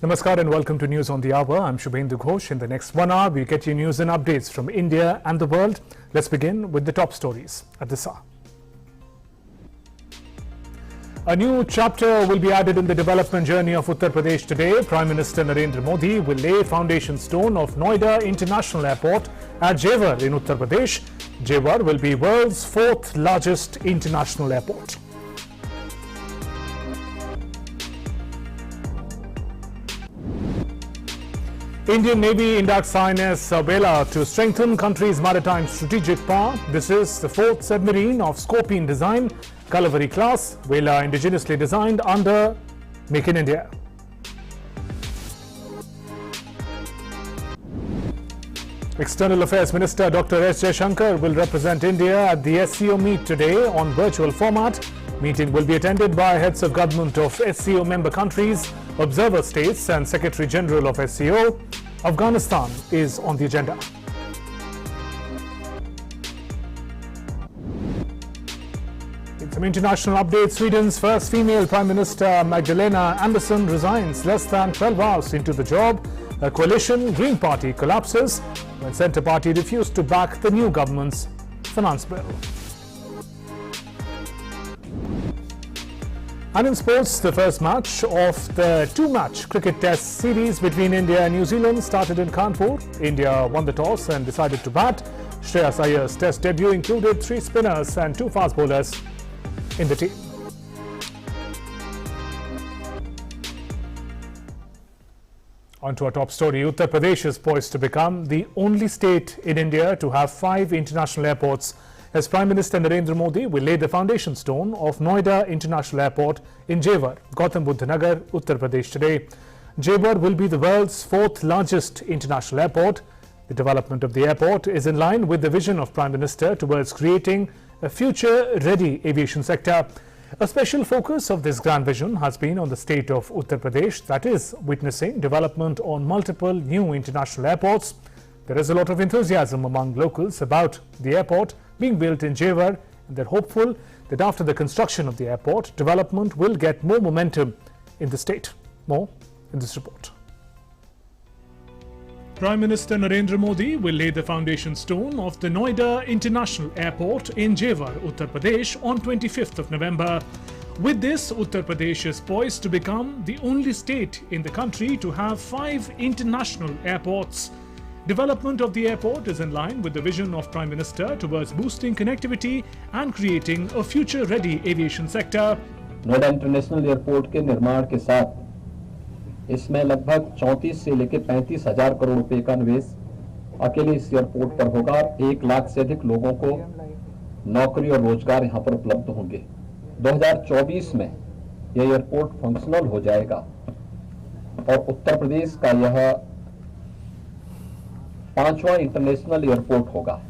Namaskar and welcome to News on the Hour. I'm Shubhendu Ghosh. In the next 1 hour, we'll get you news and updates from India and the world. Let's begin with the top stories at this hour. A new chapter will be added in the development journey of Uttar Pradesh today. Prime Minister Narendra Modi will lay foundation stone of Noida International Airport at Jodhpur in Uttar Pradesh. Jodhpur will be world's 4th largest international airport. Indian Navy inducts INS Vela to strengthen country's maritime strategic power. This is the 4th submarine of Scorpion design, Cavalry class. Vela indigenously designed under Make in India. External Affairs Minister Dr. S. Jaishankar will represent India at the SCO meet today on virtual format. Meeting will be attended by heads of government of SCO member countries, observer states and Secretary General of SCO. Afghanistan is on the agenda. In some international updates, Sweden's first female Prime Minister Magdalena Andersson resigns less than 12 hours into the job. A coalition Green Party collapses when Centre Party refused to back the new government's finance bill. And in sports, the first match of the 2-match cricket test series between India and New Zealand started in Kanpur. India won the toss and decided to bat. Shreyas Iyer's test debut included 3 spinners and 2 fast bowlers in the team. On to our top story. Uttar Pradesh is poised to become the only state in India to have 5 international airports, as Prime Minister Narendra Modi will lay the foundation stone of Noida International Airport in Jodhpur, Gautam Buddha Nagar, Uttar Pradesh today. Jodhpur will be the world's 4th largest international airport. The development of the airport is in line with the vision of Prime Minister towards creating a future-ready aviation sector. A special focus of this grand vision has been on the state of Uttar Pradesh, that is witnessing development on multiple new international airports. There is a lot of enthusiasm among locals about the airport being built in Jodhpur, and they're hopeful that after the construction of the airport, development will get more momentum in the state. More in this report. Prime Minister Narendra Modi will lay the foundation stone of the Noida International Airport in Jodhpur, Uttar Pradesh on 25th of November. With this, Uttar Pradesh is poised to become the only state in the country to have 5 international airports. Development of the airport is in line with the vision of Prime Minister towards boosting connectivity and creating a future-ready aviation sector. Noida international airport के निर्माण के साथ इसमें लगभग 34 से लेकर 35,000 करोड़ रुपए का निवेश अकेले इस एयरपोर्ट पर होगा। 1 लाख से अधिक लोगों को नौकरी और रोजगार यहां पर उपलब्ध होंगे। 2024 में यह एयरपोर्ट फंक्शनल हो जाएगा और उत्तर प्रदेश का यह 5वां इंटरनेशनल एयरपोर्ट होगा।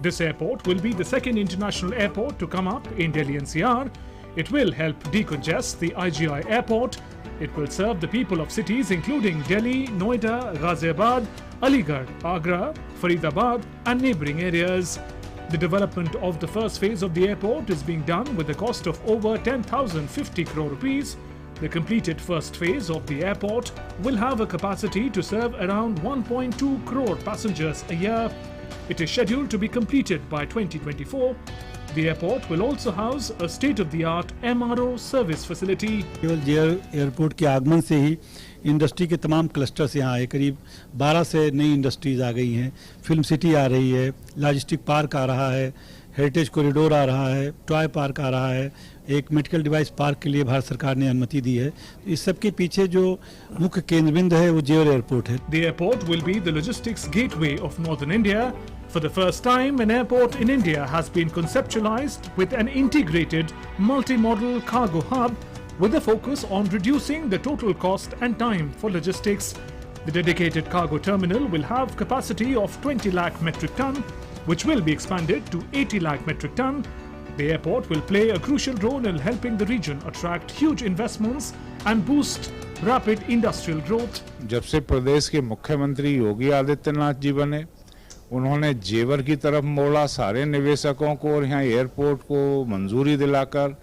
This airport will be the 2nd international airport to come up in Delhi NCR. It will help decongest the IGI airport. It will serve the people of cities including Delhi, Noida, Ghaziabad, Aligarh, Agra, Faridabad and neighbouring areas. The development of the first phase of the airport is being done with a cost of over 10,050 crore rupees. The completed first phase of the airport will have a capacity to serve around 1.2 crore passengers a year. It is scheduled to be completed by 2024. The airport will also house a state-of-the-art MRO service facility. केवल airport के आगमन से ही industry के तमाम clusters यहाँ आए। करीब 12 से नई इंडस्ट्रीज आ गई हैं। फिल्म सिटी आ रही है, लॉजिस्टिक पार्क आ रहा है, हेरिटेज कॉरिडोर आ रहा है, टॉय पार्क आ रहा है, एक मेडिकल डिवाइस पार्क के लिए भारत सरकार ने अनुमति दी है। इस सब के पीछे जो मुख्य केंद्र बिंदु है वो जेवर एयरपोर्ट है। The airport will be the logistics gateway of northern India. For the first time, an airport in India has been conceptualized with an integrated multi-modal cargo hub with a focus on reducing the total cost and time for logistics. The dedicated cargo terminal will have capacity of 20 lakh metric ton, which will be expanded to 80 lakh metric ton. The airport will play a crucial role in helping the region attract huge investments and boost rapid industrial growth. जब से प्रदेश के मुख्यमंत्री योगी आदित्यनाथ जी बने, उन्होंने जेवर की तरफ मोड़ा सारे निवेशकों को और यहाँ एयरपोर्ट को मंजूरी दिलाकर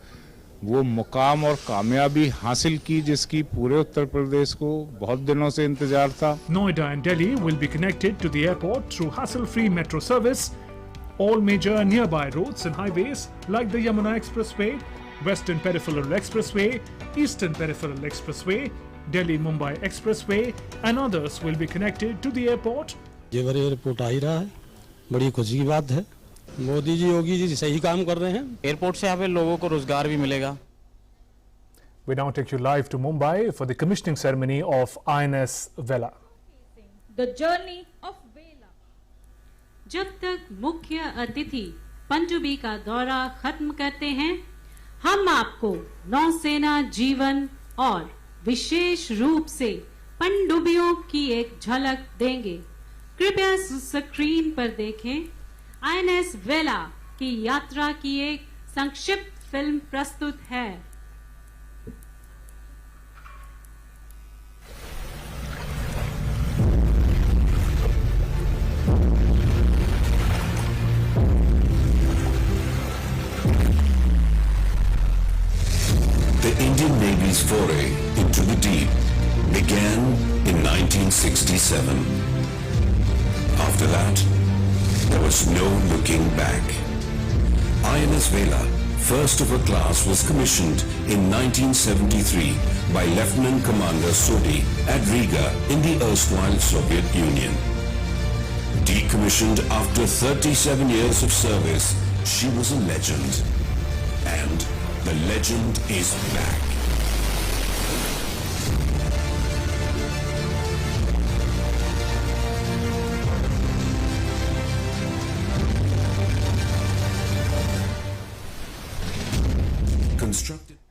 वो मुकाम और कामयाबी हासिल की जिसकी पूरे उत्तर प्रदेश को बहुत दिनों से इंतजार था। Noida and Delhi will be connected to the airport through hassle-free metro service. All major nearby roads and highways like the Yamuna Expressway, Western Peripheral Expressway, Eastern Peripheral Expressway, Delhi-Mumbai Expressway and others will be connected to the airport. जेवर airport आ ही रहा है, बड़ी खुशी की बात है। मोदी जी योगी जी सही काम कर रहे हैं। एयरपोर्ट से यहाँ पे लोगों को रोजगार भी मिलेगा। We now take you live to Mumbai for the commissioning ceremony of INS Vela. The journey of Vela. जब तक मुख्य अतिथि पनडुब्बी का दौरा खत्म करते हैं, हम आपको नौसेना जीवन और विशेष रूप से पनडुब्बियों की एक झलक देंगे। कृपया स्क्रीन पर देखें। INS वेला की यात्रा की एक संक्षिप्त फिल्म प्रस्तुत है। The Indian Navy's foray into the deep began in 1967. After that, there was no looking back. INS Vela, first of a class, was commissioned in 1973 by Lieutenant Commander Sodi at Riga in the erstwhile Soviet Union. Decommissioned after 37 years of service, she was a legend. And the legend is back.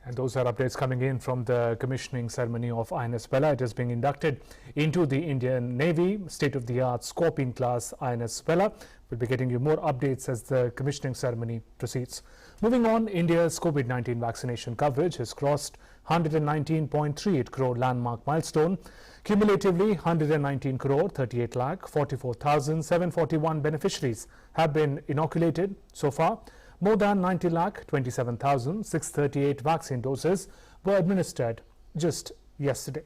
And those are updates coming in from the commissioning ceremony of INS Vela. It is being inducted into the Indian Navy state-of-the-art Scorpion class INS Vela. We'll be getting you more updates as the commissioning ceremony proceeds. Moving on, India's COVID-19 vaccination coverage has crossed 119.38 crore landmark milestone. Cumulatively, 119 crore 38 lakh 44,741 beneficiaries have been inoculated so far. More than 90 lakh 27,638 vaccine doses were administered just yesterday.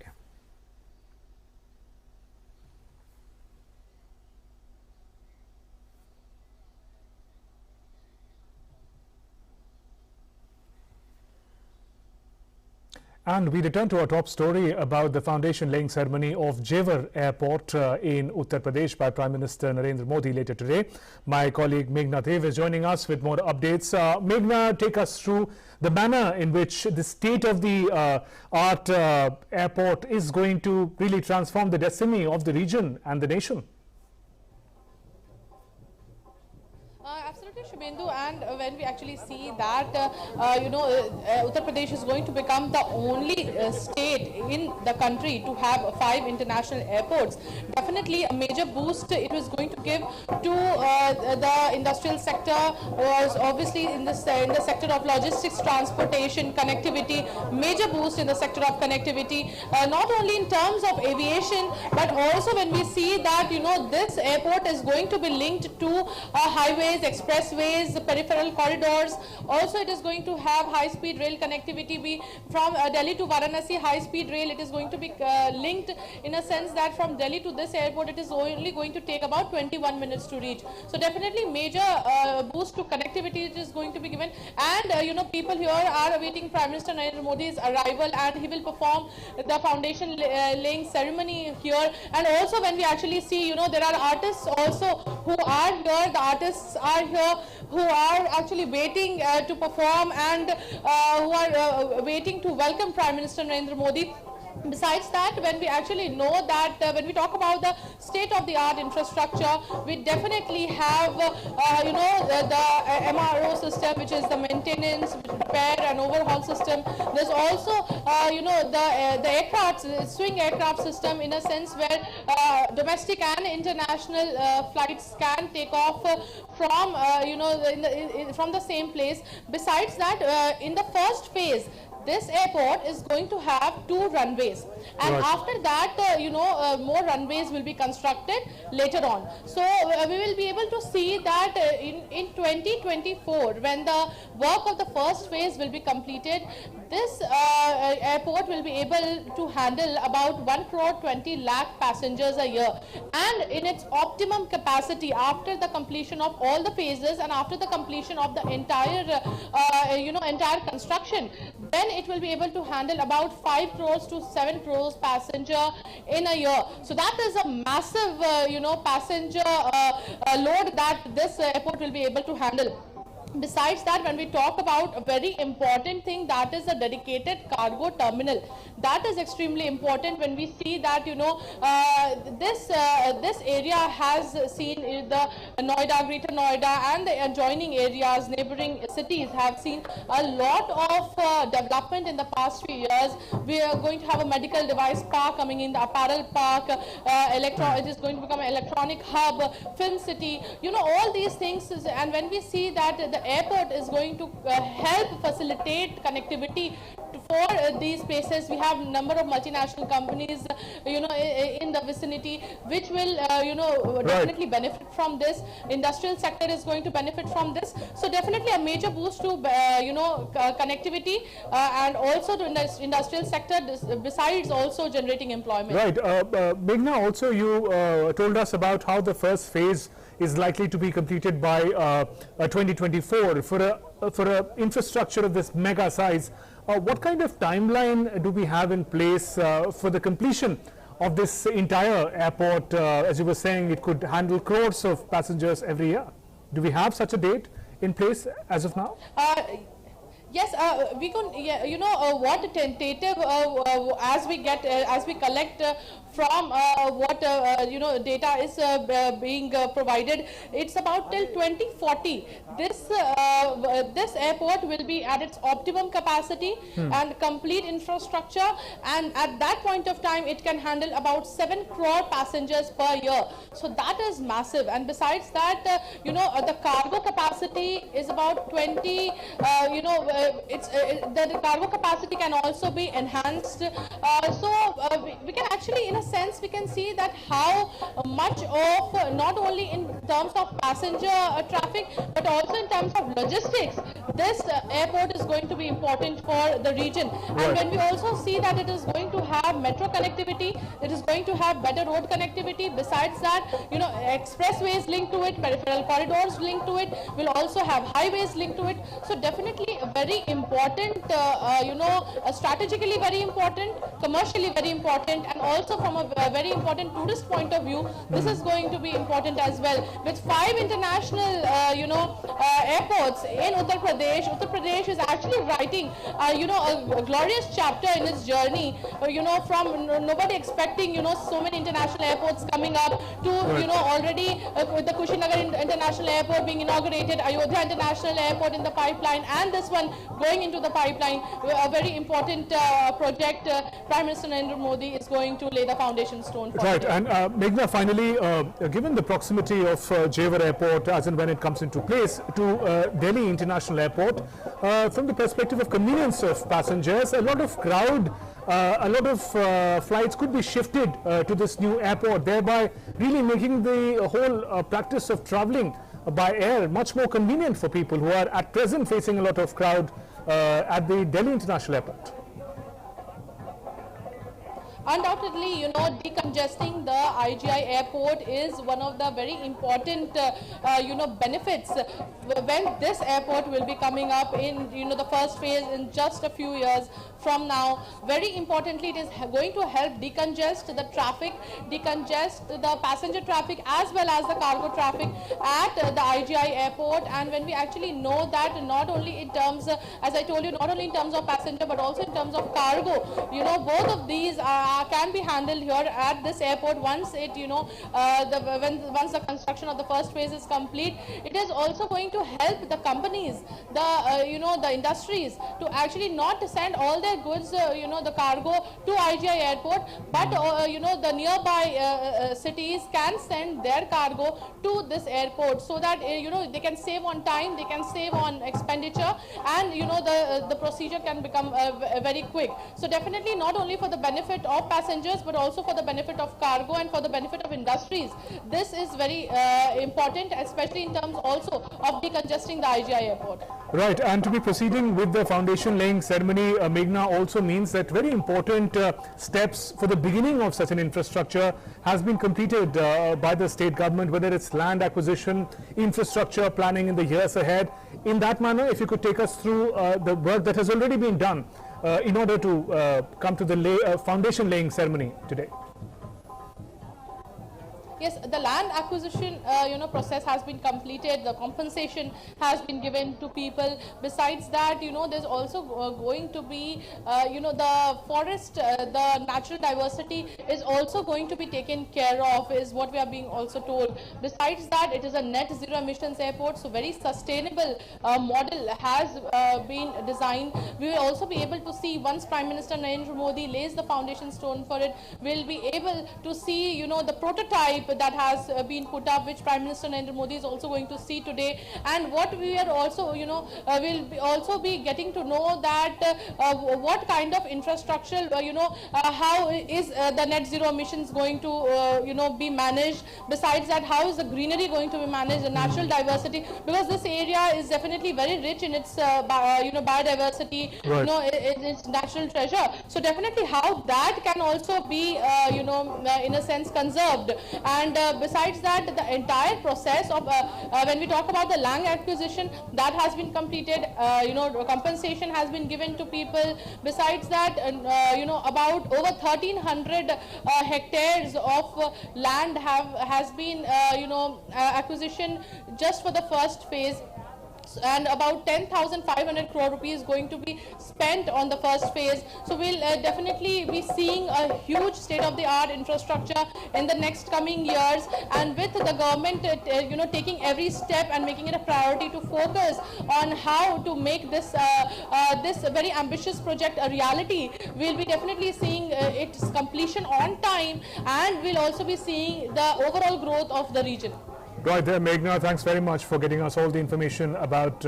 And we return to our top story about the foundation laying ceremony of Jodhpur Airport in Uttar Pradesh by Prime Minister Narendra Modi later today. My colleague Migrant is joining us with more updates. Migrant, take us through the manner in which the state-of-the-art airport is going to really transform the destiny of the region and the nation. Absolutely, Shubhendu, and when we actually see that, Uttar Pradesh is going to become the only state in the country to have 5 international airports, definitely a major boost it was going to give to the industrial sector, was obviously in the sector of logistics, transportation, connectivity, major boost in the sector of connectivity, not only in terms of aviation, but also when we see that, this airport is going to be linked to highways, expressways, the peripheral corridors. Also, it is going to have high-speed rail connectivity. From Delhi to Varanasi, high-speed rail, it is going to be linked in a sense that from Delhi to this airport, it is only going to take about 21 minutes to reach. So definitely major boost to connectivity it is going to be given. And people here are awaiting Prime Minister Narendra Modi's arrival, and he will perform the foundation laying ceremony here. And also when we actually see, there are artists also who are here. The artists are here who are actually waiting to perform and who are waiting to welcome Prime Minister Narendra Modi. Besides that, when we actually know that when we talk about the state-of-the-art infrastructure, we definitely have, the MRO system, which is the maintenance, repair and overhaul system. There's also, the aircraft, swing aircraft system in a sense where domestic and international flights can take off from, from the same place. Besides that, in the first phase, this airport is going to have 2 runways. runways. And after that, more runways will be constructed later on. So we will be able to see that in 2024, when the work of the first phase will be completed, this airport will be able to handle about 1 crore 20 lakh passengers a year. And in its optimum capacity, after the completion of all the phases and after the completion of the entire construction, then it will be able to handle about 5 crores to 7 crores passenger in a year. So that is a massive, passenger load that this airport will be able to handle. Besides that, when we talk about a very important thing, that is a dedicated cargo terminal. That is extremely important when we see that, this area has seen the Noida, Greater Noida and the adjoining areas, neighboring cities have seen a lot of development in the past few years. We are going to have a medical device park coming in, the apparel park, it is going to become an electronic hub, film city, all these things. And when we see that the airport is going to help facilitate connectivity for these places, we have number of multinational companies, in the vicinity, which will, definitely benefit from this. Industrial sector is going to benefit from this. So definitely a major boost to, connectivity and also to industrial sector, besides also generating employment. Right. Meghna, also you told us about how the first phase is likely to be completed by 2024 for a infrastructure of this mega size. What kind of timeline do we have in place for the completion of this entire airport? As you were saying, it could handle crores of passengers every year. Do we have such a date in place as of now? Yes, we can. What tentative as we collect from what data is being provided, it's about till 2040. This airport will be at its optimum capacity and complete infrastructure, and at that point of time, it can handle about 7 crore passengers per year. So that is massive. And besides that, the cargo capacity is about 20. The cargo capacity can also be enhanced. We can actually, in a sense, we can see that how much of, not only in terms of passenger traffic, but also in terms of logistics, this airport is going to be important for the region. And when we also see that it is going to have metro connectivity, it is going to have better road connectivity. Besides that, expressways linked to it, peripheral corridors linked to it, will also have highways linked to it. So definitely a very important, strategically very important, commercially very important, and also from a very important tourist point of view, this is going to be important as well. With 5 international, airports in Uttar Pradesh is actually writing, a glorious chapter in its journey. From nobody expecting, so many international airports coming up to, already with the Kushinagar International Airport being inaugurated, Ayodhya International Airport in the pipeline, and this one going into the pipeline, a very important project. Prime Minister Narendra Modi is going to lay the foundation stone for. Right. And Meghna, finally, given the proximity of Jodhpur Airport as and when it comes into place to Delhi International Airport, from the perspective of convenience of passengers, a lot of crowd, a lot of flights could be shifted to this new airport, thereby really making the whole practice of traveling by air much more convenient for people who are at present facing a lot of crowd at the Delhi International Airport. Undoubtedly, decongesting the IGI airport is one of the very important, benefits when this airport will be coming up in, the first phase in just a few years from now. Very importantly, it is going to help decongest the traffic, decongest the passenger traffic as well as the cargo traffic at the IGI airport. And when we actually know that not only in terms, as I told you, not only in terms of passenger but also in terms of cargo, both of these are can be handled here at this airport once it, once the construction of the first phase is complete. It is also going to help the companies, the industries to actually not send all their goods, the cargo to IGI airport, but the nearby cities can send their cargo to this airport, so that they can save on time, they can save on expenditure, and the procedure can become very quick. So definitely not only for the benefit of passengers, but also for the benefit of cargo and for the benefit of industries. This is very important, especially in terms also of decongesting the IGI airport. Right, and to be proceeding with the foundation laying ceremony, Meghna, also means that very important steps for the beginning of such an infrastructure has been completed by the state government, whether it's land acquisition, infrastructure planning in the years ahead. In that manner, if you could take us through the work that has already been done in order to come to the foundation laying ceremony today. Yes, the land acquisition, process has been completed. The compensation has been given to people. Besides that, there's also going to be, the forest, the natural diversity is also going to be taken care of, is what we are being also told. Besides that, it is a net zero emissions airport, so very sustainable model has been designed. We will also be able to see, once Prime Minister Narendra Modi lays the foundation stone for it, we'll be able to see, the prototype that has been put up, which Prime Minister Narendra Modi is also going to see today. And what we are also, will also be getting to know that what kind of infrastructure, how is the net zero emissions going to, be managed. Besides that, how is the greenery going to be managed, the natural diversity, because this area is definitely very rich in its, biodiversity, right. Its natural treasure. So definitely how that can also be, in a sense conserved. And besides that, the entire process of when we talk about the land acquisition, that has been completed. Compensation has been given to people. Besides that, about over 1,300 hectares of land has been acquisition just for the first phase. And about 10,500 crore rupees going to be spent on the first phase. So we'll definitely be seeing a huge state-of-the-art infrastructure in the next coming years, and with the government taking every step and making it a priority to focus on how to make this this very ambitious project a reality. We'll be definitely seeing its completion on time, and we'll also be seeing the overall growth of the region. Right there, Meghna, thanks very much for getting us all the information about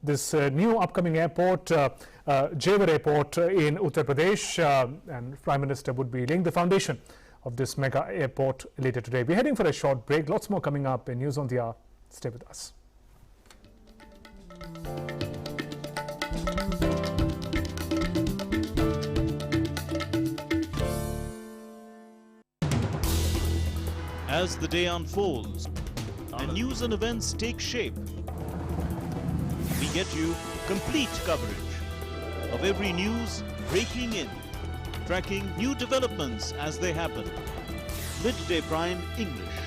this new upcoming airport, Jodhpur Airport in Uttar Pradesh, and Prime Minister would be laying the foundation of this mega airport later today. We're heading for a short break. Lots more coming up in News on the Hour. Stay with us. As the day unfolds and news and events take shape, we get you complete coverage of every news breaking in, tracking new developments as they happen. Midday Prime English,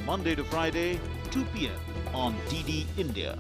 Monday to Friday, 2 p.m. on DD India.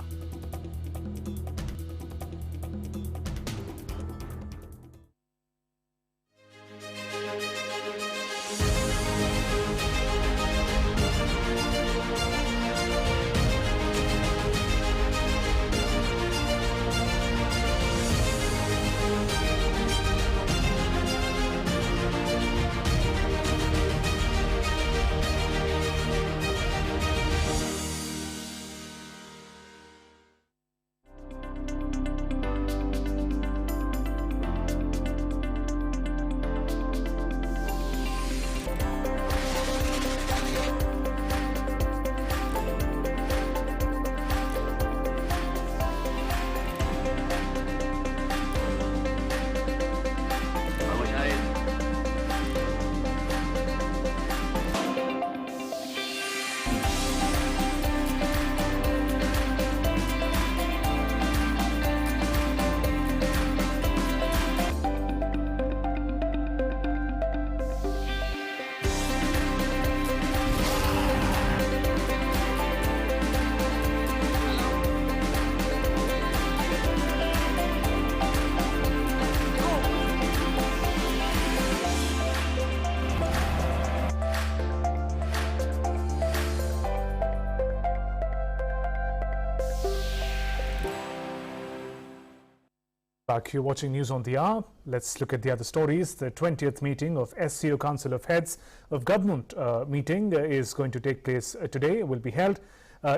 Back, you're watching News on the Hour. Let's look at the other stories. The 20th meeting of SCO Council of Heads of Government meeting is going to take place today. It will be held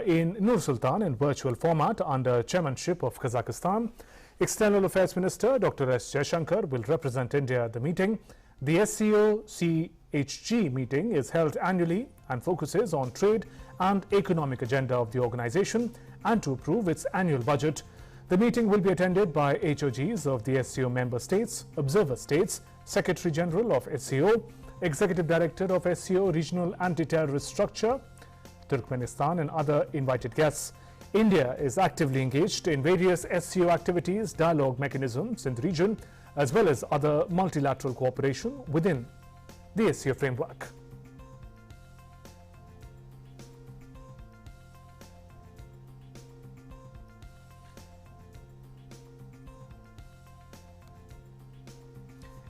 in Nur Sultan in virtual format under chairmanship of Kazakhstan. External Affairs Minister Dr. S. Jaishankar will represent India at the meeting. The SCO-CHG meeting is held annually and focuses on trade and economic agenda of the organization and to approve its annual budget. The meeting will be attended by HOGs of the SCO member states, observer states, Secretary General of SCO, Executive Director of SCO Regional Anti-Terrorist Structure, Turkmenistan and other invited guests. India is actively engaged in various SCO activities, dialogue mechanisms in the region, as well as other multilateral cooperation within the SCO framework.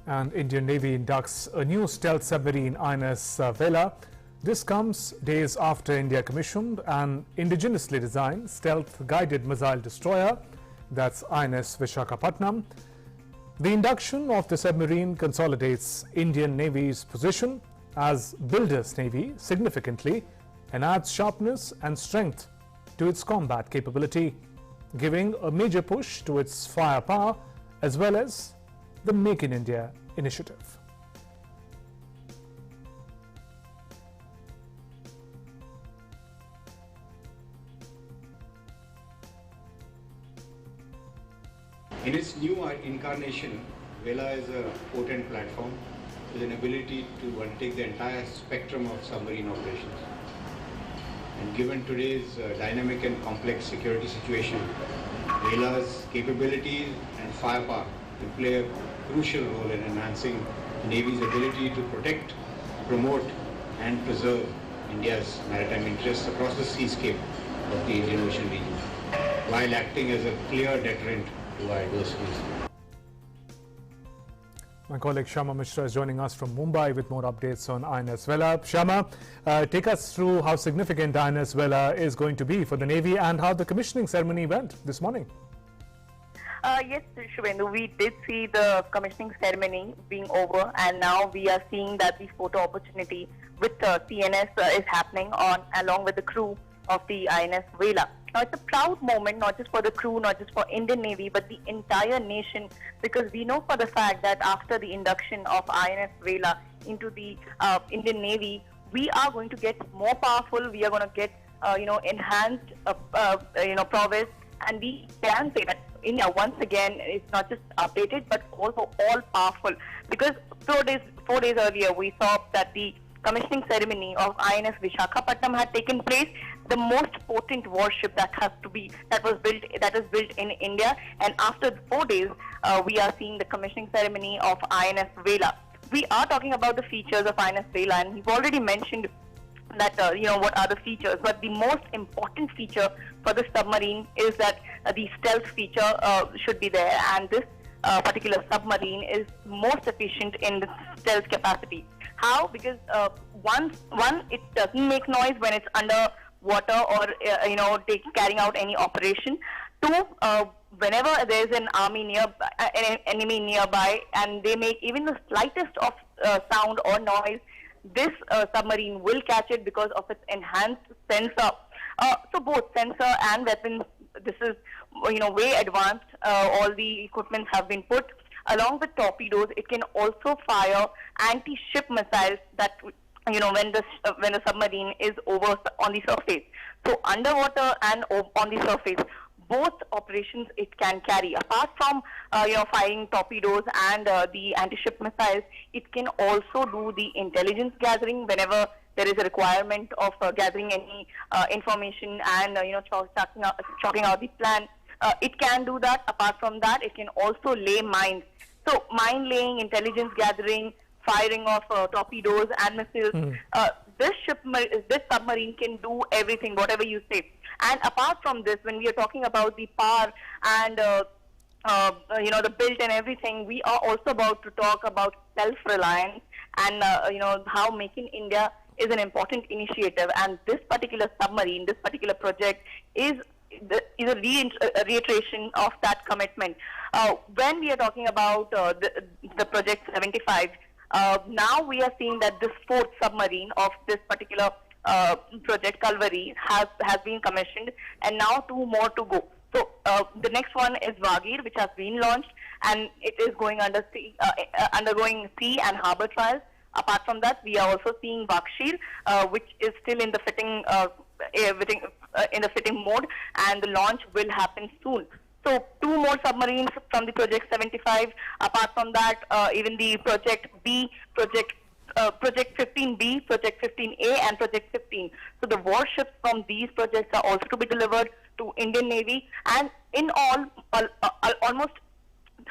And Indian Navy inducts a new stealth submarine, INS Vela. This comes days after India commissioned an indigenously designed stealth guided missile destroyer, that's INS Visakhapatnam. The induction of the submarine consolidates Indian Navy's position as builder's navy significantly and adds sharpness and strength to its combat capability, giving a major push to its firepower as well as the Make in India initiative. In its new incarnation, Vela is a potent platform with an ability to undertake the entire spectrum of submarine operations. And given today's dynamic and complex security situation, Vela's capabilities and firepower will play a crucial role in enhancing the Navy's ability to protect, promote and preserve India's maritime interests across the seascape of the Indian Ocean region, while acting as a clear deterrent to our adversaries. My colleague Shama Mishra is joining us from Mumbai with more updates on INS Vela. Shama, take us through how significant INS Vela is going to be for the Navy and how the commissioning ceremony went this morning. Yes, Shubhendu, we did see the commissioning ceremony being over, and now we are seeing that the photo opportunity with CNS is happening along with the crew of the INS Vela. Now, it's a proud moment, not just for the crew, not just for Indian Navy, but the entire nation, because we know for the fact that after the induction of INS Vela into the Indian Navy, we are going to get more powerful. We are going to get, enhanced, prowess, and we can say that India once again is not just updated but also all powerful, because 4 days earlier we saw that the commissioning ceremony of INS Visakhapatnam had taken place, the most potent warship that is built in India, and after 4 days we are seeing the commissioning ceremony of INS Vela. We are talking about the features of INS Vela, and we've already mentioned that what are the features, but the most important feature for the submarine is that the stealth feature should be there, and this particular submarine is most efficient in the stealth capacity. How? Because one, it doesn't make noise when it's under water or carrying out any operation. Two, whenever there's an enemy nearby and they make even the slightest of sound or noise, this submarine will catch it because of its enhanced sensor. So both sensor and weapons, this is way advanced. All the equipment have been put. Along with torpedoes, it can also fire anti-ship missiles that when the submarine is over on the surface. So underwater and on the surface, both operations it can carry. Apart from firing torpedoes and the anti-ship missiles, it can also do the intelligence gathering whenever there is a requirement of gathering any information and chalking out the plan. It can do that. Apart from that, it can also lay mines. So mine laying, intelligence gathering, firing of torpedoes and missiles. This submarine can do everything, whatever you say. And apart from this, when we are talking about the power and the build and everything, we are also about to talk about self-reliance and how Make in India is an important initiative. And this particular submarine, this particular project is is a reiteration of that commitment. When we are talking about the Project 75, now we are seeing that this fourth submarine of this particular project, Calvary, has been commissioned, and now 2 more to go. So the next one is Vagir, which has been launched, and it is going undergoing sea and harbour trials. Apart from that, we are also seeing Vakshir, which is still in the fitting mode, and the launch will happen soon. So 2 more submarines from the Project 75. Apart from that, even the Project B, Project 15B, Project 15A, and Project 15. So the warships from these projects are also to be delivered to Indian Navy, and in all, almost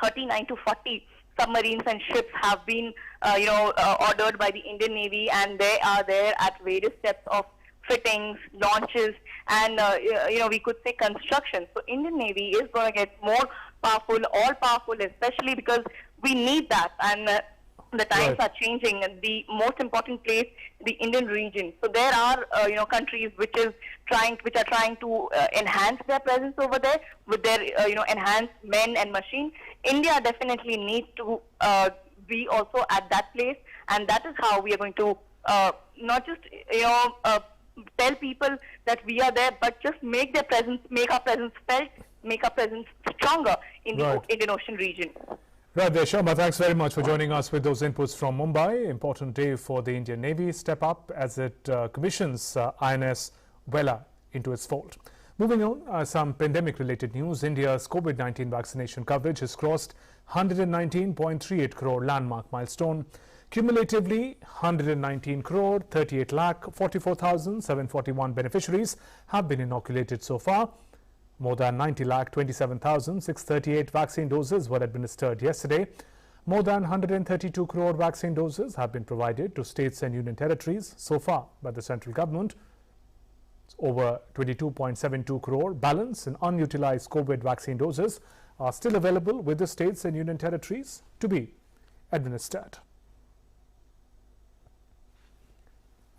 39 to 40 submarines and ships have been, ordered by the Indian Navy, and they are there at various steps of fittings, launches, and we could say construction. So Indian Navy is going to get more powerful, all powerful, especially because we need that, and the times are changing. And the most important place, the Indian region. So there are countries which are trying to enhance their presence over there with their enhanced men and machine. India definitely needs to be also at that place, and that is how we are going to not just tell people that we are there, but just make our presence felt, make our presence stronger in the Indian Ocean region. Right there, Sharma. Thanks very much for joining us with those inputs from Mumbai. Important day for the Indian Navy. Step up as it commissions INS Vela into its fold. Moving on, some pandemic-related news. India's COVID-19 vaccination coverage has crossed 119.38 crore landmark milestone. Cumulatively, 119 crore 38 lakh 44,741 beneficiaries have been inoculated so far. More than 90 lakh 27,638 vaccine doses were administered yesterday. More than 132 crore vaccine doses have been provided to states and union territories so far by the central government. Over 22.72 crore balance in unutilized COVID vaccine doses are still available with the states and union territories to be administered.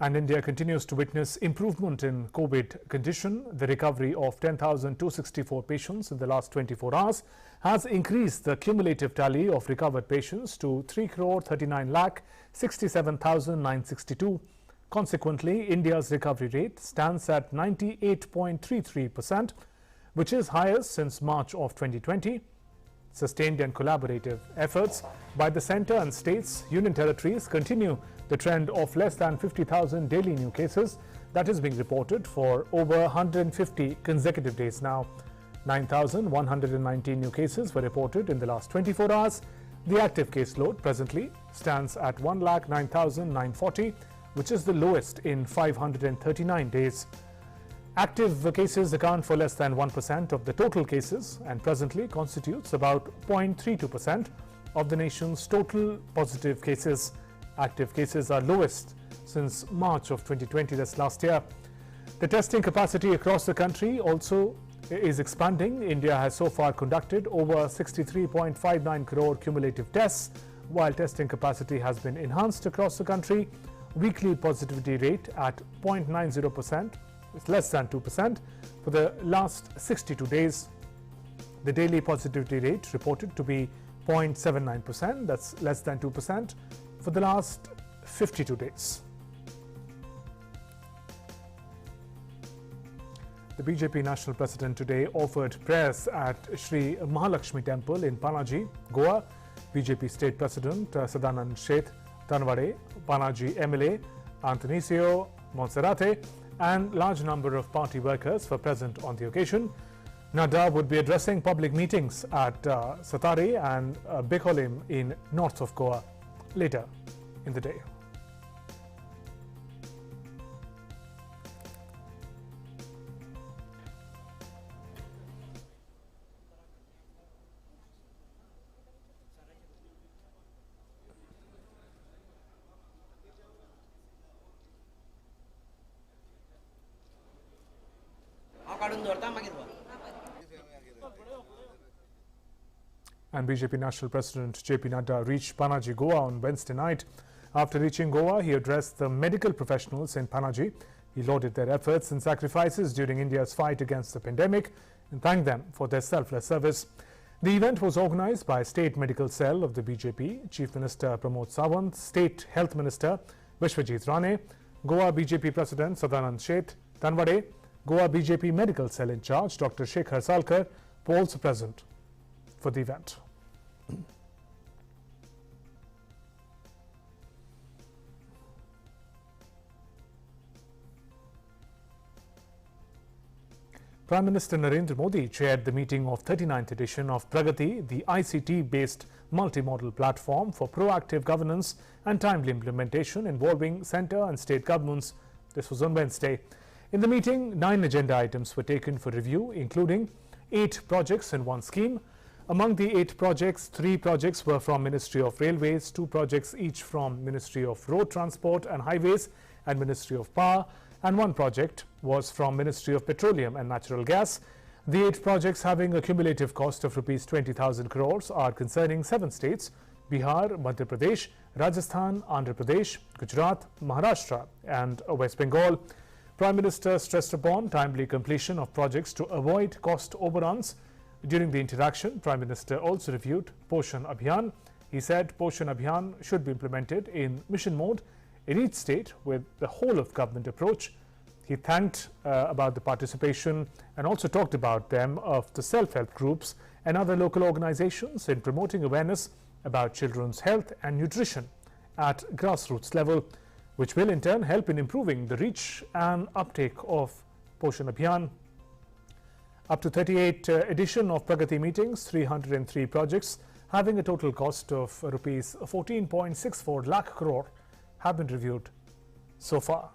And India continues to witness improvement in COVID condition. The recovery of 10,264 patients in the last 24 hours has increased the cumulative tally of recovered patients to 3 crore 39 lakh 67,962. Consequently, India's recovery rate stands at 98.33%, which is highest since March of 2020. Sustained and collaborative efforts by the centre and states, union territories continue the trend of less than 50,000 daily new cases that is being reported for over 150 consecutive days now. 9,119 new cases were reported in the last 24 hours. The active caseload presently stands at 1,09,940, which is the lowest in 539 days. Active cases account for less than 1% of the total cases and presently constitutes about 0.32% of the nation's total positive cases. Active cases are lowest since March of 2020, that's last year. The testing capacity across the country also is expanding. India has so far conducted over 63.59 crore cumulative tests, while testing capacity has been enhanced across the country. Weekly positivity rate at 0.90%, is less than 2% for the last 62 days. The daily positivity rate reported to be 0.79%, that's less than 2% for the last 52 days. The BJP National President today offered prayers at Sri Mahalakshmi Temple in Panaji, Goa. BJP State President Sadanand Sheth Tanwade, Panaji MLA Antonisio Monserrate and large number of party workers were present on the occasion. Nadda would be addressing public meetings at Satari and Bekholim in north of Goa later in the day. And BJP National President JP Nadda reached Panaji, Goa on Wednesday night. After reaching Goa, he addressed the medical professionals in Panaji He lauded their efforts and sacrifices during India's fight against the pandemic and thanked them for their selfless service. The event was organized by State Medical Cell of the BJP, Chief Minister Pramod Sawant, State Health Minister Vishwajit Rane, Goa BJP President Sadanand Sheth Tanwade, Goa BJP Medical Cell in charge Dr. Shekhar Salkar were also present for the event. Prime Minister Narendra Modi chaired the meeting of 39th edition of Pragati, the ICT-based multimodal platform for proactive governance and timely implementation involving centre and state governments. This was on Wednesday. In the meeting, 9 agenda items were taken for review, including 8 projects in one scheme. Among the 8 projects, 3 projects were from Ministry of Railways, 2 projects each from Ministry of Road Transport and Highways and Ministry of Power, and 1 project was from Ministry of Petroleum and Natural Gas. The 8 projects, having a cumulative cost of Rs 20,000 crores, are concerning 7 states: Bihar, Madhya Pradesh, Rajasthan, Andhra Pradesh, Gujarat, Maharashtra and West Bengal. Prime Minister stressed upon timely completion of projects to avoid cost overruns. During the interaction, Prime Minister also reviewed Poshan Abhiyan. He said Poshan Abhiyan should be implemented in mission mode in each state with the whole of government approach. He thanked about the participation and also talked about them of the self-help groups and other local organizations in promoting awareness about children's health and nutrition at grassroots level, which will in turn help in improving the reach and uptake of Poshan Abhiyan. Up to 38 edition of Pragati meetings, 303 projects having a total cost of Rs 14.64 lakh crore have been reviewed so far.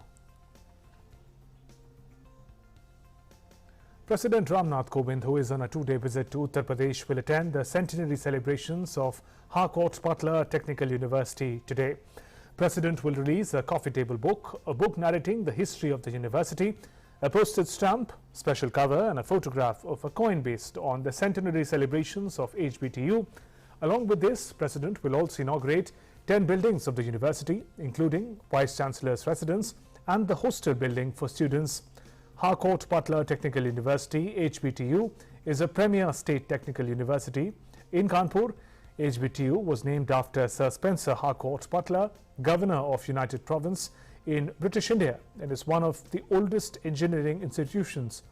President Ramnath Kovind, who is on a 2-day visit to Uttar Pradesh, will attend the centenary celebrations of Harcourt Butler Technical University today. President will release a coffee table book, a book narrating the history of the university, a postage stamp, special cover and a photograph of a coin based on the centenary celebrations of HBTU. Along with this, President will also inaugurate 10 buildings of the university, including Vice Chancellor's residence and the hostel building for students. Harcourt Butler Technical University, HBTU, is a premier state technical university in Kanpur. HBTU was named after Sir Spencer Harcourt Butler, Governor of United Province in British India, and is one of the oldest engineering institutions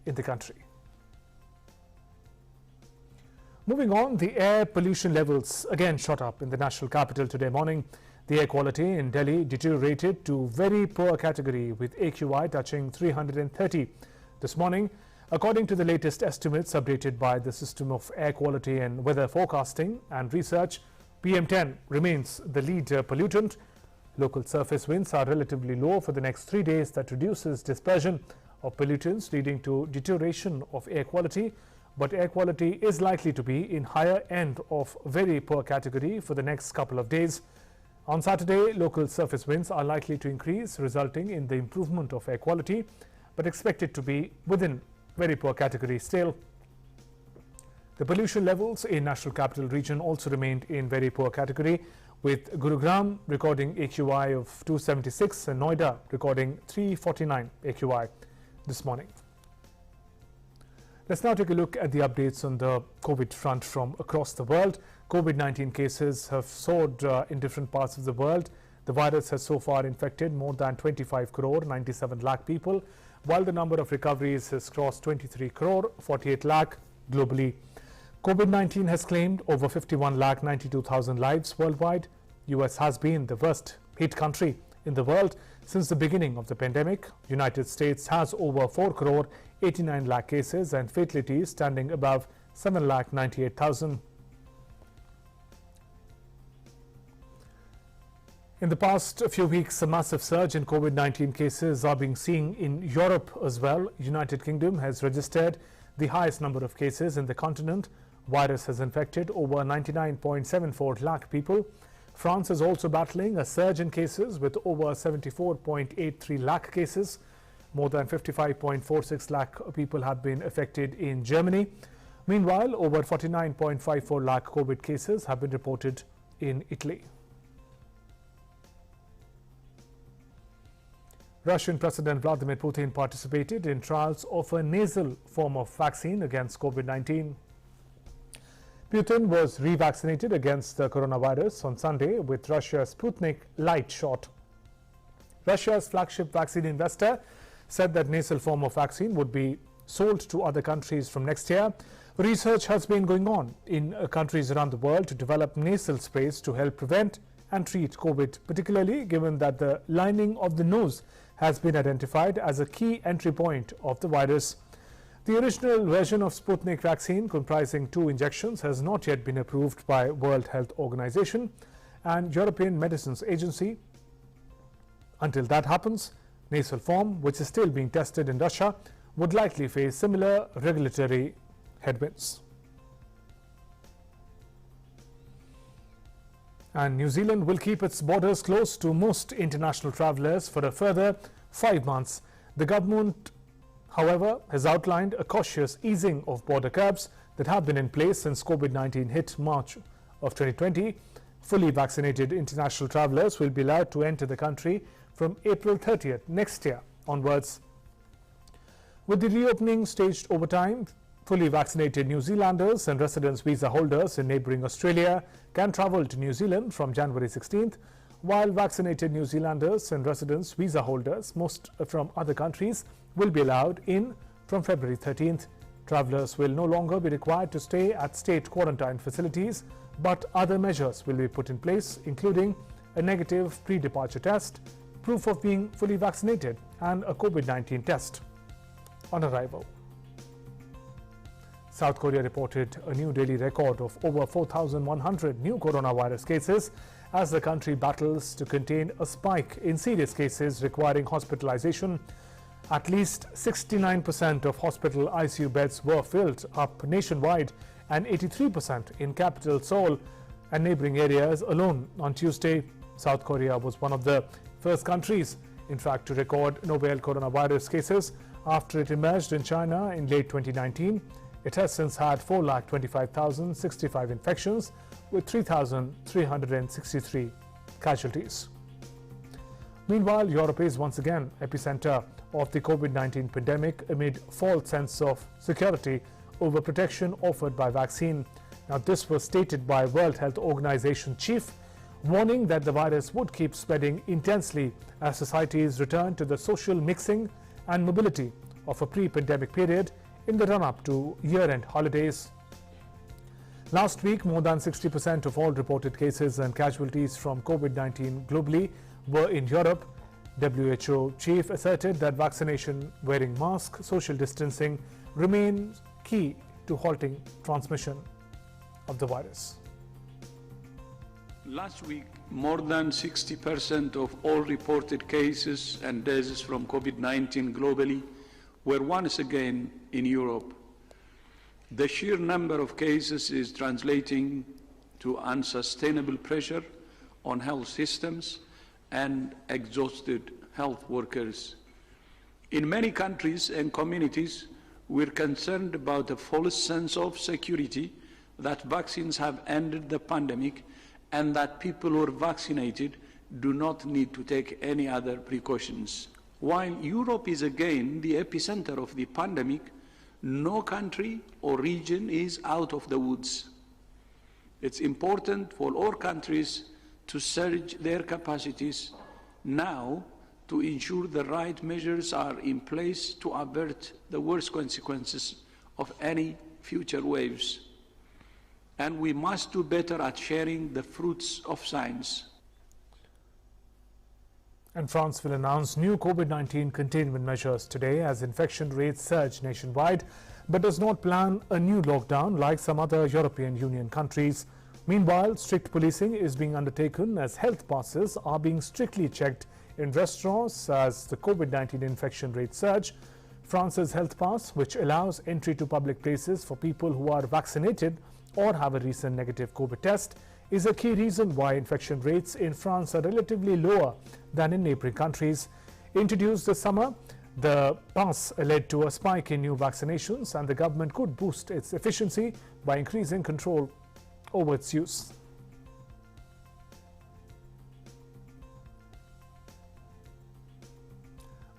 in the country. Moving on, the air pollution levels again shot up in the national capital today morning. The air quality in Delhi deteriorated to very poor category, with AQI touching 330 this morning. According to the latest estimates updated by the System of Air Quality and Weather Forecasting and Research, PM10 remains the lead pollutant. Local surface winds are relatively low for the next 3 days. That reduces dispersion of pollutants, leading to deterioration of air quality. But air quality is likely to be in higher end of very poor category for the next couple of days. On Saturday, local surface winds are likely to increase, resulting in the improvement of air quality, but expected to be within very poor category still. The pollution levels in National Capital Region also remained in very poor category, with Gurugram recording AQI of 276 and Noida recording 349 AQI this morning. Let's now take a look at the updates on the COVID front from across the world. COVID-19 cases have soared in different parts of the world. The virus has so far infected more than 25 crore 97 lakh people, while the number of recoveries has crossed 23 crore 48 lakh globally. COVID-19 has claimed over 51 lakh 92,000 lives worldwide. US has been the worst hit country in the world since the beginning of the pandemic. United States has over 4 crore 89 lakh cases and fatalities, standing above 7 lakh 98,000. In the past few weeks, a massive surge in COVID-19 cases are being seen in Europe as well. United Kingdom has registered the highest number of cases in the continent. Virus has infected over 99.74 lakh people. France is also battling a surge in cases with over 74.83 lakh cases. More than 55.46 lakh people have been affected in Germany. Meanwhile, over 49.54 lakh COVID cases have been reported in Italy. Russian President Vladimir Putin participated in trials of a nasal form of vaccine against COVID-19. Putin was revaccinated against the coronavirus on Sunday with Russia's Sputnik Light shot. Russia's flagship vaccine investor said that nasal form of vaccine would be sold to other countries from next year. Research has been going on in countries around the world to develop nasal sprays to help prevent and treat COVID, particularly given that the lining of the nose has been identified as a key entry point of the virus. The original version of Sputnik vaccine, comprising 2 injections, has not yet been approved by World Health Organization and European Medicines Agency. Until that happens, nasal form, which is still being tested in Russia, would likely face similar regulatory headwinds. And New Zealand will keep its borders closed to most international travellers for a further 5 months. The government, however, has outlined a cautious easing of border curbs that have been in place since COVID-19 hit March of 2020. Fully vaccinated international travellers will be allowed to enter the country from April 30th next year onwards. With the reopening staged over time, fully vaccinated New Zealanders and residence visa holders in neighbouring Australia can travel to New Zealand from January 16th, while vaccinated New Zealanders and residence visa holders, most from other countries, will be allowed in from February 13th. Travellers will no longer be required to stay at state quarantine facilities, but other measures will be put in place, including a negative pre-departure test, proof of being fully vaccinated, and a COVID-19 test on arrival. South Korea reported a new daily record of over 4,100 new coronavirus cases as the country battles to contain a spike in serious cases requiring hospitalization. At least 69% of hospital ICU beds were filled up nationwide and 83% in capital Seoul and neighboring areas alone. On Tuesday, South Korea was one of the first countries, in fact, to record novel coronavirus cases after it emerged in China in late 2019. It has since had 4,25,065 infections with 3,363 casualties. Meanwhile, Europe is once again epicenter of the COVID-19 pandemic amid false sense of security over protection offered by vaccine. Now, this was stated by World Health Organization chief, warning that the virus would keep spreading intensely as societies return to the social mixing and mobility of a pre-pandemic period in the run-up to year-end holidays. Last week, more than 60% of all reported cases and casualties from COVID-19 globally were in Europe. WHO chief asserted that vaccination, wearing masks, social distancing remains key to halting transmission of the virus. Last week, more than 60% of all reported cases and deaths from COVID-19 globally were once again in Europe. The sheer number of cases is translating to unsustainable pressure on health systems and exhausted health workers. In many countries and communities, we're concerned about a false sense of security that vaccines have ended the pandemic and that people who are vaccinated do not need to take any other precautions. While Europe is again the epicenter of the pandemic, no country or region is out of the woods. It's important for all countries to surge their capacities now to ensure the right measures are in place to avert the worst consequences of any future waves. And we must do better at sharing the fruits of science. And France will announce new COVID-19 containment measures today as infection rates surge nationwide, but does not plan a new lockdown like some other European Union countries. Meanwhile, strict policing is being undertaken as health passes are being strictly checked in restaurants as the COVID-19 infection rates surge. France's health pass, which allows entry to public places for people who are vaccinated or have a recent negative COVID test, is a key reason why infection rates in France are relatively lower than in neighboring countries. Introduced this summer, the pass led to a spike in new vaccinations, and the government could boost its efficiency by increasing control over its use.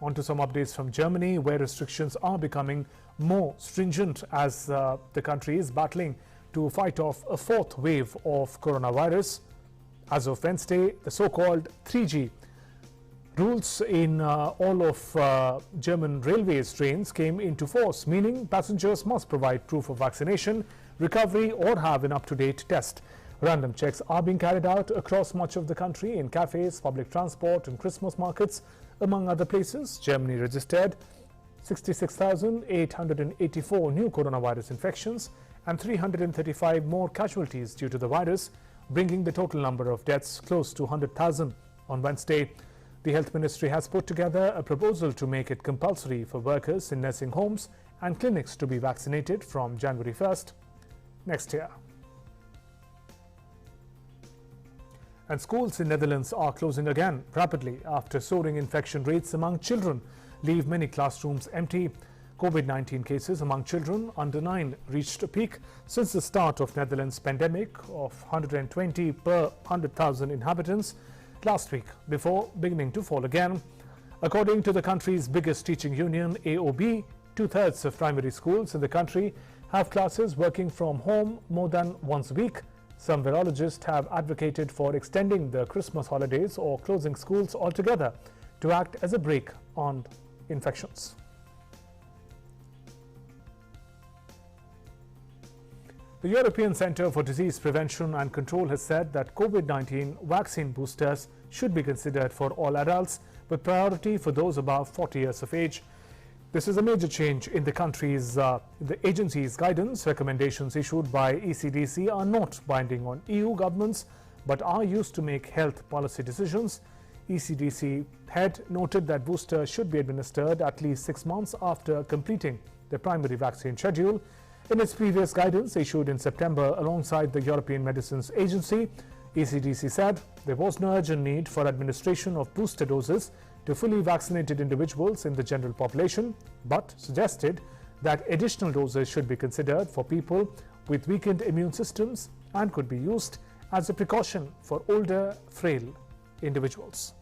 On to some updates from Germany, where restrictions are becoming more stringent as the country is battling to fight off a fourth wave of coronavirus. As of Wednesday, the so-called 3G rules in all of German railways trains came into force, meaning passengers must provide proof of vaccination, recovery or have an up-to-date test. Random checks are being carried out across much of the country in cafes, public transport and Christmas markets, among other places. Germany registered 66,884 new coronavirus infections and 335 more casualties due to the virus, bringing the total number of deaths close to 100,000. On Wednesday, the Health Ministry has put together a proposal to make it compulsory for workers in nursing homes and clinics to be vaccinated from January 1st next year. And schools in Netherlands are closing again rapidly after soaring infection rates among children leave many classrooms empty. COVID-19 cases among children under 9 reached a peak since the start of Netherlands' pandemic of 120 per 100,000 inhabitants last week, before beginning to fall again. According to the country's biggest teaching union, AOB, 2/3 of primary schools in the country have classes working from home more than once a week. Some virologists have advocated for extending the Christmas holidays or closing schools altogether to act as a brake on infections. The European Centre for Disease Prevention and Control has said that COVID-19 vaccine boosters should be considered for all adults, with priority for those above 40 years of age. This is a major change in the country's the agency's guidance. Recommendations issued by ECDC are not binding on EU governments, but are used to make health policy decisions. ECDC head noted that boosters should be administered at least 6 months after completing the primary vaccine schedule. In its previous guidance issued in September alongside the European Medicines Agency, ECDC said there was no urgent need for administration of booster doses to fully vaccinated individuals in the general population, but suggested that additional doses should be considered for people with weakened immune systems and could be used as a precaution for older, frail individuals.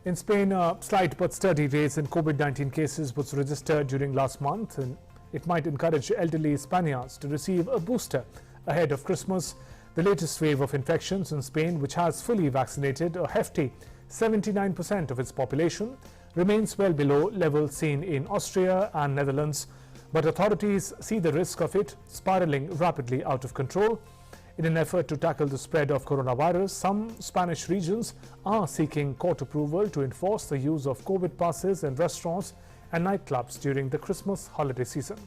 In Spain, a slight but steady rise in COVID-19 cases was registered during last month, and it might encourage elderly Spaniards to receive a booster ahead of Christmas. The latest wave of infections in Spain, which has fully vaccinated a hefty 79% of its population, remains well below levels seen in Austria and Netherlands, but authorities see the risk of it spiraling rapidly out of control. In an effort to tackle the spread of coronavirus, some Spanish regions are seeking court approval to enforce the use of COVID passes in restaurants and nightclubs during the Christmas holiday season.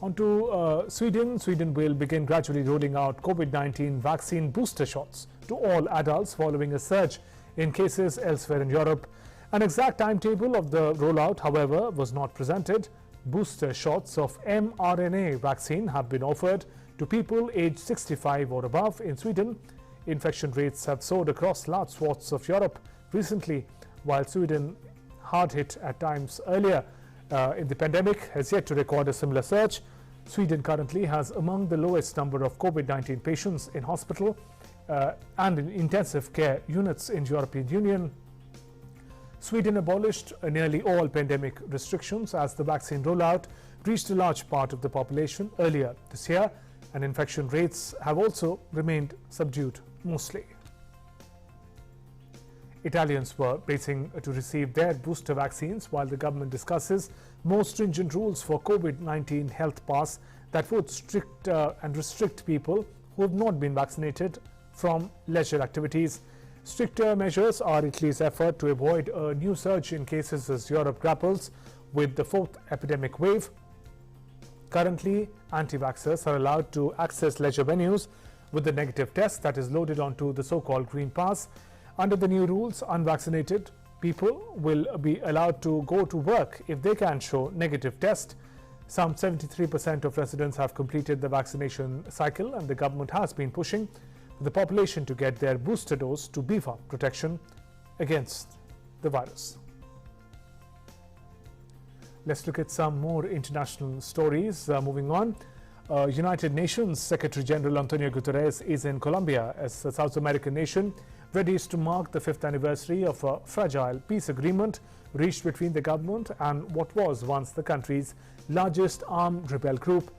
On to Sweden. Sweden will begin gradually rolling out COVID-19 vaccine booster shots to all adults following a surge in cases elsewhere in Europe. An exact timetable of the rollout, however, was not presented. Booster shots of mRNA vaccine have been offered to people aged 65 or above in Sweden. Infection rates have soared across large swaths of Europe recently, while Sweden, hard hit at times earlier in the pandemic, has yet to record a similar surge. Sweden currently has among the lowest number of COVID-19 patients in hospital and in intensive care units in the European Union. Sweden abolished nearly all pandemic restrictions as the vaccine rollout reached a large part of the population earlier this year, and infection rates have also remained subdued mostly. Italians were racing to receive their booster vaccines while the government discusses more stringent rules for COVID-19 health pass that would restrict people who have not been vaccinated from leisure activities. Stricter measures are Italy's effort to avoid a new surge in cases as Europe grapples with the fourth epidemic wave. Currently, anti-vaxxers are allowed to access leisure venues with the negative test that is loaded onto the so-called green pass. Under the new rules, unvaccinated people will be allowed to go to work if they can show negative test. Some 73% of residents have completed the vaccination cycle, and the government has been pushing the population to get their booster dose to beef up protection against the virus. Let's look at some more international stories. Moving on, United Nations Secretary General Antonio Gutteres is in Colombia as the South American nation readies to mark the 5th anniversary of a fragile peace agreement reached between the government and what was once the country's largest armed rebel group.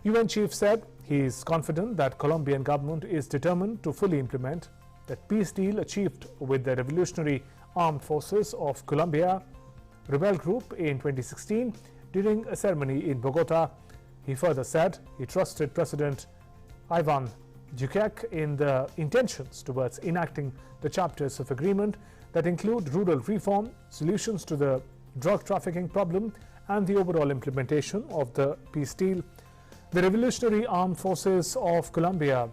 UN chief said he is confident that Colombian government is determined to fully implement that peace deal achieved with the Revolutionary Armed Forces of Colombia rebel group in 2016 during a ceremony in Bogota. He further said he trusted President Ivan Duque in the intentions towards enacting the chapters of agreement that include rural reform, solutions to the drug trafficking problem, and the overall implementation of the peace deal. The Revolutionary Armed Forces of Colombia,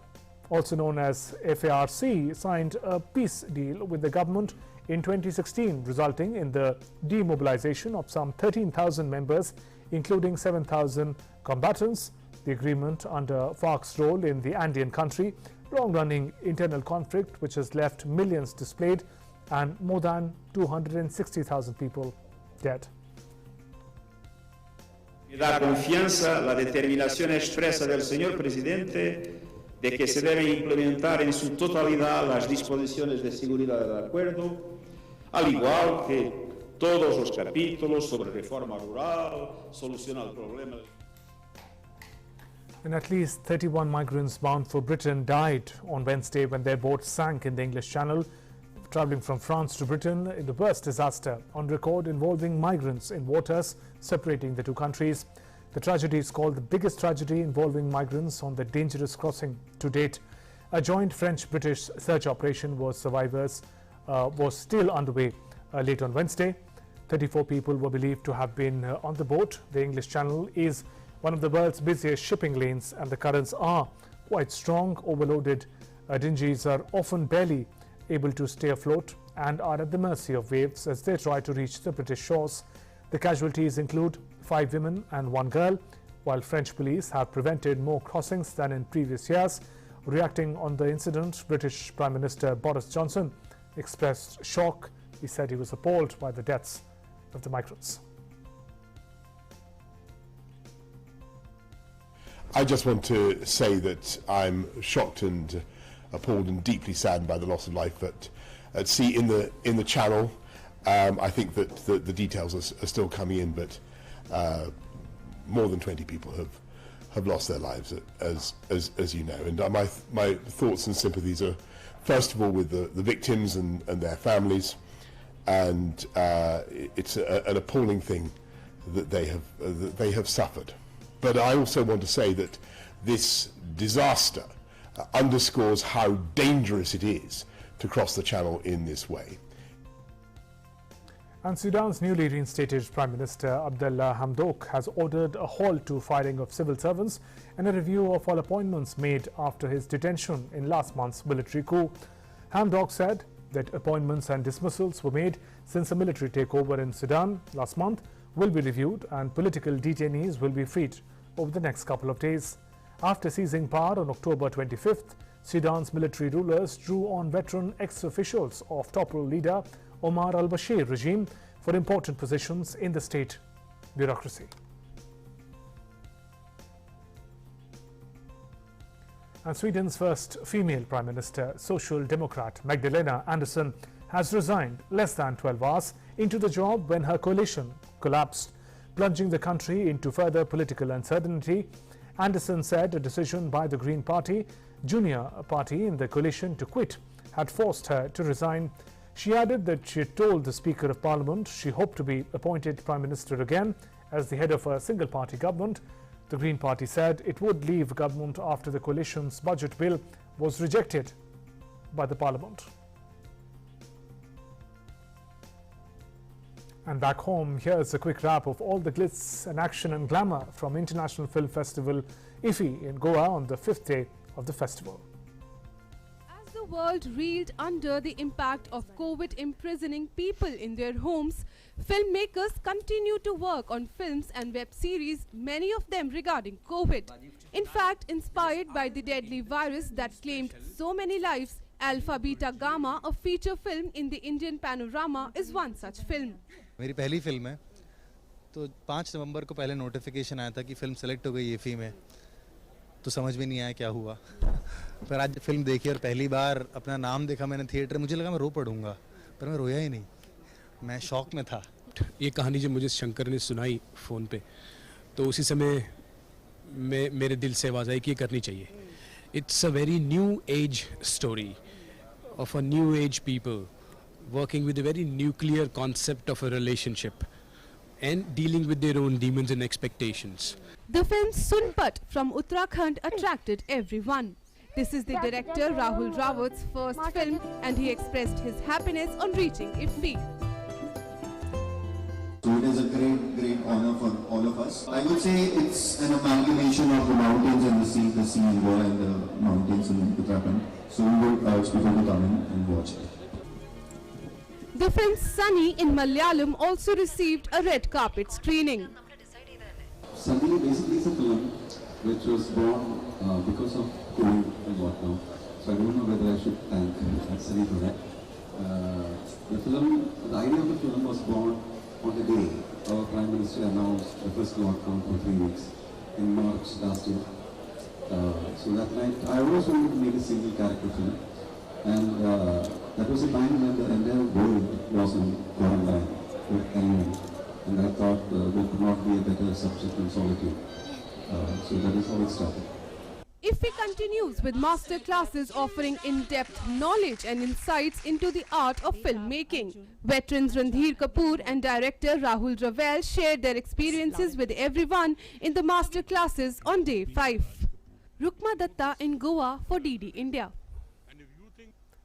also known as FARC, signed a peace deal with the government in 2016, resulting in the demobilization of some 13,000 members, including 7,000 combatants. The agreement under FARC's role in the Andean country, long-running internal conflict which has left millions displaced and more than 260,000 people dead. Mi da confianza la determinazione espressa del señor presidente de que se debe implementar en su totalidad las disposiciones de seguridad del acuerdo, al igual que todos los capítulos sobre reforma rural, solución al problema. And at least 31 migrants bound for Britain died on Wednesday when their boat sank in the English Channel, travelling from France to Britain in the worst disaster on record involving migrants in waters separating the two countries. The tragedy is called the biggest tragedy involving migrants on the dangerous crossing to date. A joint French-British search operation was still underway late on Wednesday. 34 people were believed to have been on the boat. The English Channel is one of the world's busiest shipping lanes and the currents are quite strong. Overloaded dinghies are often barely able to stay afloat and are at the mercy of waves as they try to reach the British shores. The casualties include 5 women and 1 girl, while French police have prevented more crossings than in previous years. Reacting on the incident, British Prime Minister Boris Johnson expressed shock. He said he was appalled by the deaths of the migrants. I just want to say that I'm shocked and appalled and deeply saddened by the loss of life at sea in the Channel. I think that the details are still coming in, but more than 20 people have lost their lives, as you know. And my thoughts and sympathies are first of all with the victims and their families, and it's an appalling thing that they have suffered. But I also want to say that this disaster underscores how dangerous it is to cross the Channel in this way. And Sudan's newly reinstated Prime Minister Abdullah Hamdok has ordered a halt to firing of civil servants and a review of all appointments made after his detention in last month's military coup. Hamdok said that appointments and dismissals were made since a military takeover in Sudan last month will be reviewed and political detainees will be freed over the next couple of days. After seizing power on October 25th, Sudan's military rulers drew on veteran ex-officials of toppled leader Omar al-Bashir regime for important positions in the state bureaucracy. And Sweden's first female Prime Minister, Social Democrat Magdalena Andersson, has resigned less than 12 hours into the job when her coalition collapsed, plunging the country into further political uncertainty. Andersson said a decision by the Green Party, junior party in the coalition, to quit had forced her to resign. She added that she had told the Speaker of Parliament she hoped to be appointed Prime Minister again as the head of a single-party government. The Green Party said it would leave government after the coalition's budget bill was rejected by the Parliament. And back home, here's a quick wrap of all the glitz and action and glamour from International Film Festival IFFI in Goa on the 5th day of the festival. As the world reeled under the impact of COVID imprisoning people in their homes, filmmakers continue to work on films and web series, many of them regarding COVID. In fact, inspired by the deadly virus that claimed so many lives, Alpha Beta Gamma, a feature film in the Indian panorama, is one such film. मेरी पहली film है, तो 5 नवंबर को पहले notification आया था कि film select हो गई IFFI में, तो समझ में नहीं आया क्या हुआ। पर आज फिल्म देखी और पहली बार अपना नाम देखा मैंने थिएटर, मुझे लगा मैं रो पड़ूंगा, पर मैं रोया ही नहीं, मैं शॉक में था। ये कहानी जब मुझे शंकर ने सुनाई फ़ोन पे, तो उसी समय मेरे दिल से आवाज़ आई कि ये करनी चाहिए। It's a very new age story of a new age people working with a very nuclear concept of a relationship and dealing with their own demons and expectations. The film Sunpat from Uttarakhand attracted everyone. This is the director Rahul Rawat's first film and he expressed his happiness on reaching IFFI. So it is a great honor for all of us. I would say it's an amalgamation of the mountains and the sea in Goa and the mountains in Uttarakhand. So we would urge people to come in and watch it. The film Sunny in Malayalam also received a red carpet screening. Sunny basically is a film which was born because of COVID and whatnot. So I don't know whether I should thank Sunny for that. The idea of the film was born on the day our Prime Minister announced the first lockdown for 3 weeks in March last year. So that night, I always wanted to make a single character film, and that was a time when the entire world was in quarantine with anyone, and I thought there could not be a better subject than solitude. So that is how it started. IFFI continues with master classes offering in-depth knowledge and insights into the art of filmmaking. Veterans Randhir Kapoor and director Rahul Raval shared their experiences with everyone in the master classes on day 5. Rukma Datta in Goa for DD India.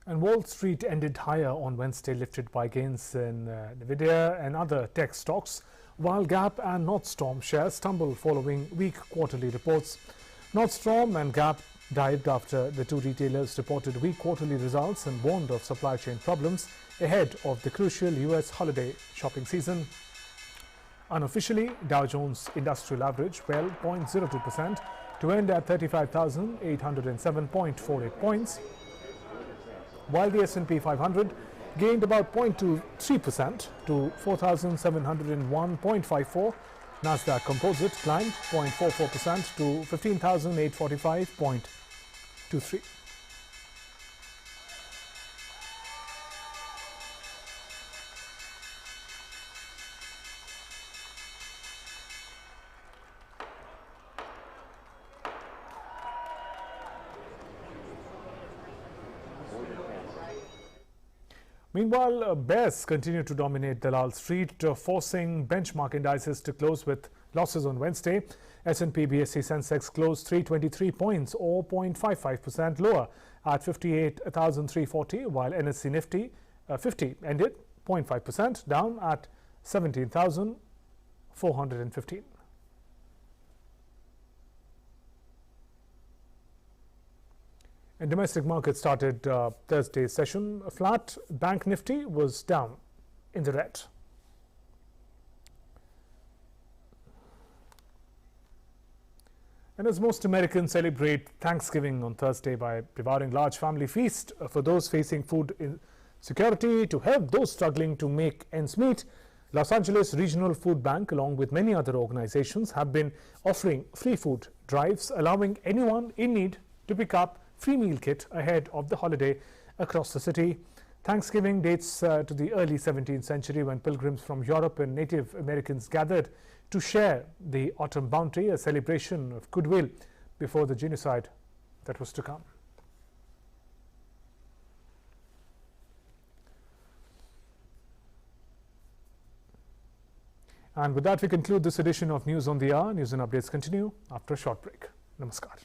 And Wall Street ended higher on Wednesday, lifted by gains in Nvidia and other tech stocks, while Gap and Nordstrom shares stumbled following weak quarterly reports. Nordstrom and Gap dived after the two retailers reported weak quarterly results and warned of supply chain problems ahead of the crucial US holiday shopping season. Unofficially, Dow Jones Industrial Average fell 0.02% to end at 35,807.48 points, while the S&P 500 gained about 0.23% to 4,701.54. Nasdaq Composite climbed 0.44% to 15,845.23. Meanwhile, bears continue to dominate Dalal Street, forcing benchmark indices to close with losses on Wednesday. S&P BSE Sensex closed 323 points or 0.55% lower at 58,340, while NSE Nifty 50 ended 0.5% down at 17,415. And domestic markets started Thursday's session flat. Bank Nifty was down in the red. And as most Americans celebrate Thanksgiving on Thursday by devouring large family feast for those facing food insecurity to help those struggling to make ends meet, Los Angeles Regional Food Bank, along with many other organizations, have been offering free food drives, allowing anyone in need to pick up free meal kit ahead of the holiday across the city. Thanksgiving dates to the early 17th century when pilgrims from Europe and Native Americans gathered to share the autumn bounty, a celebration of goodwill before the genocide that was to come. And with that, we conclude this edition of News on the Hour. News and updates continue after a short break. Namaskar.